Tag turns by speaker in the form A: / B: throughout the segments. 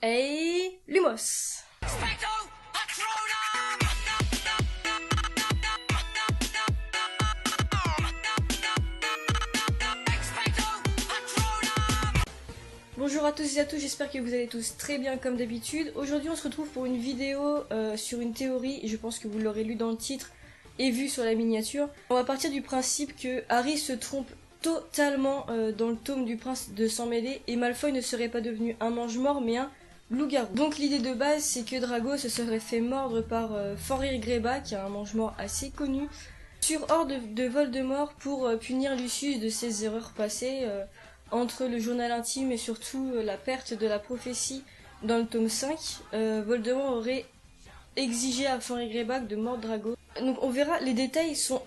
A: et Lumos. Bonjour à tous et à tous, j'espère que vous allez tous très bien comme d'habitude. Aujourd'hui on se retrouve pour une vidéo sur une théorie, et je pense que vous l'aurez lu dans le titre et vu sur la miniature. On va partir du principe que Harry se trompe totalement dans le tome du prince de sang mêlé et Malfoy ne serait pas devenu un mange-mort mais un loup-garou. Donc l'idée de base c'est que Drago se serait fait mordre par Fenrir Greyback, qui est un mange-mort assez connu, sur ordre de Voldemort pour punir Lucius de ses erreurs passées entre le journal intime et surtout la perte de la prophétie dans le tome 5. Voldemort aurait exigé à Fenrir Greyback de mordre Drago. Donc on verra, les détails sont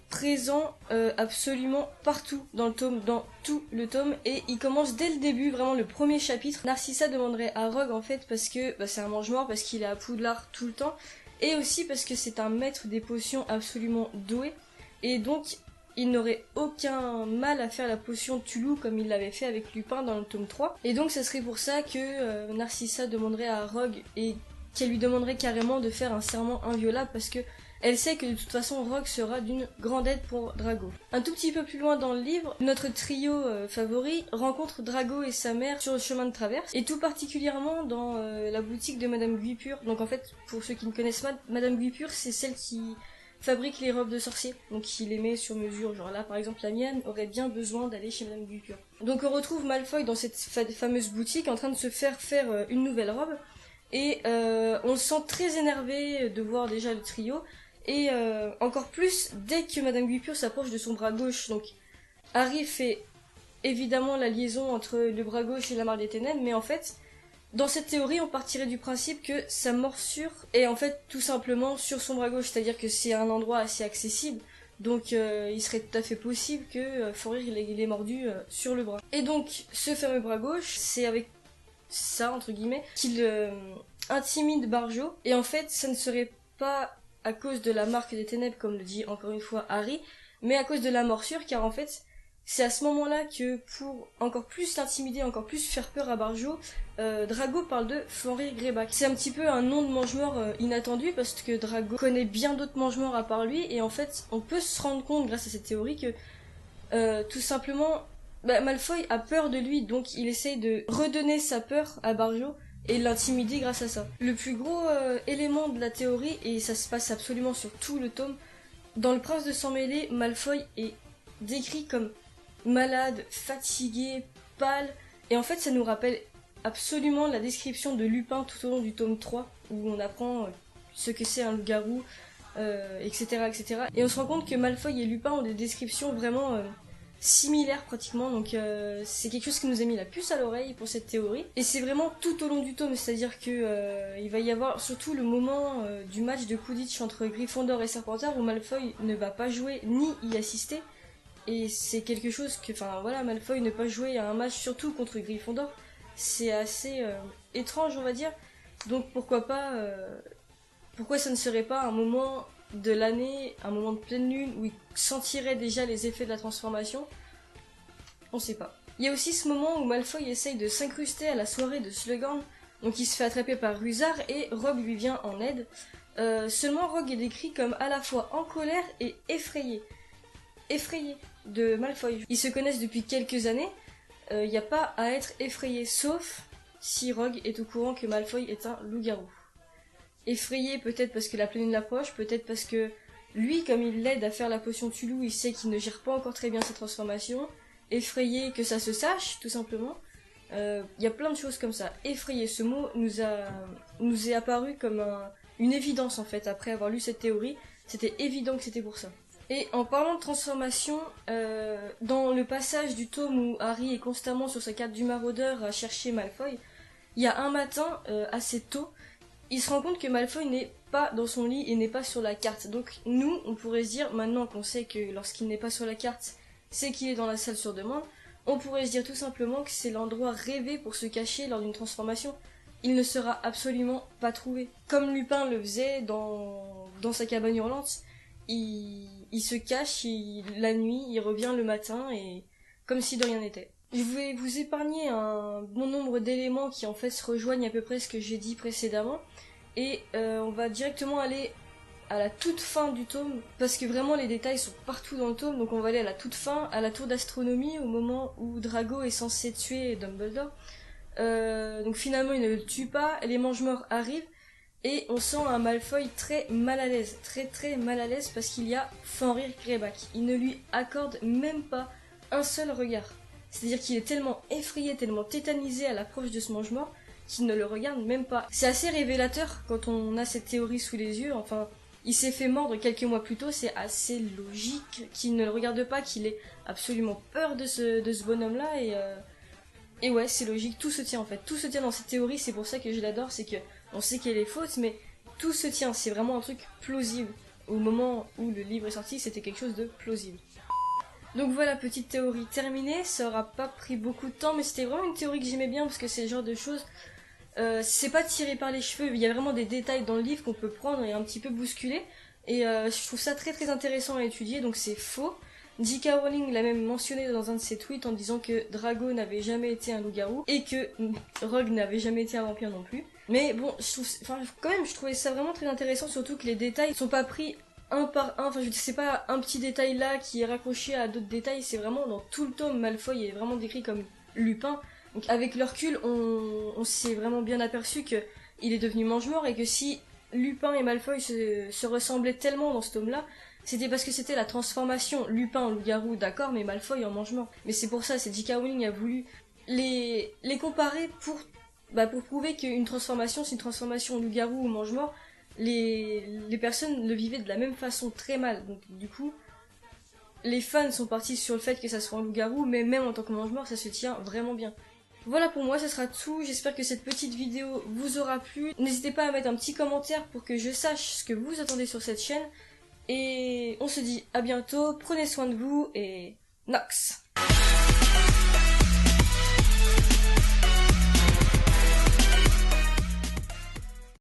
A: présents absolument partout dans tout le tome, et il commence dès le début, vraiment le premier chapitre. Narcissa demanderait à Rogue en fait parce que c'est un mange-mort, parce qu'il est à Poudlard tout le temps, et aussi parce que c'est un maître des potions absolument doué, et donc il n'aurait aucun mal à faire la potion de Tulou comme il l'avait fait avec Lupin dans le tome 3. Et donc ça serait pour ça que Narcissa demanderait à Rogue, et qu'elle lui demanderait carrément de faire un serment inviolable, parce que elle sait que de toute façon Rogue sera d'une grande aide pour Drago. Un tout petit peu plus loin dans le livre, notre trio favori rencontre Drago et sa mère sur le chemin de traverse, et tout particulièrement dans la boutique de Madame Guipure. Donc en fait, pour ceux qui ne connaissent pas, Madame Guipure, c'est celle qui fabrique les robes de sorciers, donc il les met sur mesure. Genre là par exemple la mienne aurait bien besoin d'aller chez Madame Guipure. Donc on retrouve Malfoy dans cette fameuse boutique en train de se faire une nouvelle robe, et on se sent très énervé de voir déjà le trio, et encore plus dès que Madame Guipure s'approche de son bras gauche. Donc Harry fait évidemment la liaison entre le bras gauche et la marque des ténèbres, mais en fait dans cette théorie on partirait du principe que sa morsure est en fait tout simplement sur son bras gauche, c'est-à-dire que c'est un endroit assez accessible, donc il serait tout à fait possible que Fenrir il ait mordu sur le bras. Et donc ce fameux bras gauche, c'est avec ça entre guillemets qu'il intimide Barjo, et en fait ça ne serait pas à cause de la marque des ténèbres comme le dit encore une fois Harry, mais à cause de la morsure, car en fait c'est à ce moment-là que pour encore plus l'intimider, encore plus faire peur à Barjo, Drago parle de Fenrir Greyback. C'est un petit peu un nom de mange-mort inattendu, parce que Drago connaît bien d'autres mange-morts à part lui, et en fait on peut se rendre compte grâce à cette théorie que tout simplement Malfoy a peur de lui, donc il essaye de redonner sa peur à Barjo et l'intimider grâce à ça. Le plus gros élément de la théorie, et ça se passe absolument sur tout le tome, dans le prince de sang mêlé, Malfoy est décrit comme malade, fatigué, pâle, et en fait ça nous rappelle absolument la description de Lupin tout au long du tome 3, où on apprend ce que c'est un loup-garou, etc., etc. Et on se rend compte que Malfoy et Lupin ont des descriptions vraiment similaires pratiquement, donc c'est quelque chose qui nous a mis la puce à l'oreille pour cette théorie, et c'est vraiment tout au long du tome, c'est-à-dire que il va y avoir surtout le moment du match de Quidditch entre Gryffondor et Serpentard, où Malfoy ne va pas jouer ni y assister. Et c'est quelque chose que, Malfoy ne pas jouer à un match, surtout contre Gryffondor, c'est assez étrange, on va dire. Donc pourquoi ça ne serait pas un moment de l'année, un moment de pleine lune, où il sentirait déjà les effets de la transformation? On sait pas. Il y a aussi ce moment où Malfoy essaye de s'incruster à la soirée de Slughorn, donc il se fait attraper par Rusard, et Rogue lui vient en aide. Seulement Rogue est décrit comme à la fois en colère et effrayé de Malfoy. Ils se connaissent depuis quelques années, il n'y a pas à être effrayé, sauf si Rogue est au courant que Malfoy est un loup-garou. Effrayé peut-être parce que la pleine lune l'approche, peut-être parce que lui, comme il l'aide à faire la potion Tulou, il sait qu'il ne gère pas encore très bien sa transformation. Effrayé que ça se sache, tout simplement. Il y a plein de choses comme ça. Effrayé, ce mot nous est apparu comme une évidence en fait, après avoir lu cette théorie. C'était évident que c'était pour ça. Et en parlant de transformation, dans le passage du tome où Harry est constamment sur sa carte du maraudeur à chercher Malfoy, il y a un matin, assez tôt, il se rend compte que Malfoy n'est pas dans son lit et n'est pas sur la carte. Donc nous, on pourrait se dire, maintenant qu'on sait que lorsqu'il n'est pas sur la carte, c'est qu'il est dans la salle sur demande, on pourrait se dire tout simplement que c'est l'endroit rêvé pour se cacher lors d'une transformation. Il ne sera absolument pas trouvé. Comme Lupin le faisait dans sa cabane hurlante, il se cache la nuit, il revient le matin, et comme si de rien n'était. Je vais vous épargner un bon nombre d'éléments qui en fait se rejoignent à peu près ce que j'ai dit précédemment. Et on va directement aller à la toute fin du tome, parce que vraiment les détails sont partout dans le tome, donc on va aller à la toute fin, à la tour d'astronomie, au moment où Drago est censé tuer Dumbledore. Donc finalement il ne le tue pas, les Mange-Morts arrivent, et on sent un Malfoy très mal à l'aise, très mal à l'aise, parce qu'il y a Fenrir Greyback. Il ne lui accorde même pas un seul regard. C'est-à-dire qu'il est tellement effrayé, tellement tétanisé à l'approche de ce Mange-Mort, qu'il ne le regarde même pas. C'est assez révélateur quand on a cette théorie sous les yeux, enfin... Il s'est fait mordre quelques mois plus tôt, c'est assez logique qu'il ne le regarde pas, qu'il ait absolument peur de ce bonhomme-là, et ouais, c'est logique, tout se tient en fait, tout se tient dans cette théorie, c'est pour ça que je l'adore, c'est que on sait qu'elle est fausse, mais tout se tient, c'est vraiment un truc plausible. Au moment où le livre est sorti, c'était quelque chose de plausible. Donc voilà, petite théorie terminée, ça aura pas pris beaucoup de temps, mais c'était vraiment une théorie que j'aimais bien, parce que c'est le genre de choses... c'est pas tiré par les cheveux, il y a vraiment des détails dans le livre qu'on peut prendre et un petit peu bousculer, et je trouve ça très intéressant à étudier, donc c'est faux. J.K. Rowling l'a même mentionné dans un de ses tweets en disant que Drago n'avait jamais été un loup-garou, et que Rogue n'avait jamais été un vampire non plus. Mais bon, je trouvais ça vraiment très intéressant, surtout que les détails sont pas pris un par un, enfin c'est pas un petit détail là qui est raccroché à d'autres détails, c'est vraiment dans tout le tome, Malfoy est vraiment décrit comme Lupin. Donc avec le recul, on s'est vraiment bien aperçu que il est devenu mange-mort et que si Lupin et Malfoy se ressemblaient tellement dans ce tome-là, c'était parce que c'était la transformation Lupin en loup-garou, d'accord, mais Malfoy en mange-mort. Mais c'est pour ça, c'est J.K. Rowling a voulu les comparer pour prouver qu'une transformation, c'est une transformation en loup-garou ou mange-mort. Les personnes le vivaient de la même façon, très mal. Donc du coup, les fans sont partis sur le fait que ça soit un loup-garou, mais même en tant que mange-mort, ça se tient vraiment bien. Voilà pour moi, ce sera tout. J'espère que cette petite vidéo vous aura plu. N'hésitez pas à mettre un petit commentaire pour que je sache ce que vous attendez sur cette chaîne. Et on se dit à bientôt, prenez soin de vous et Nox!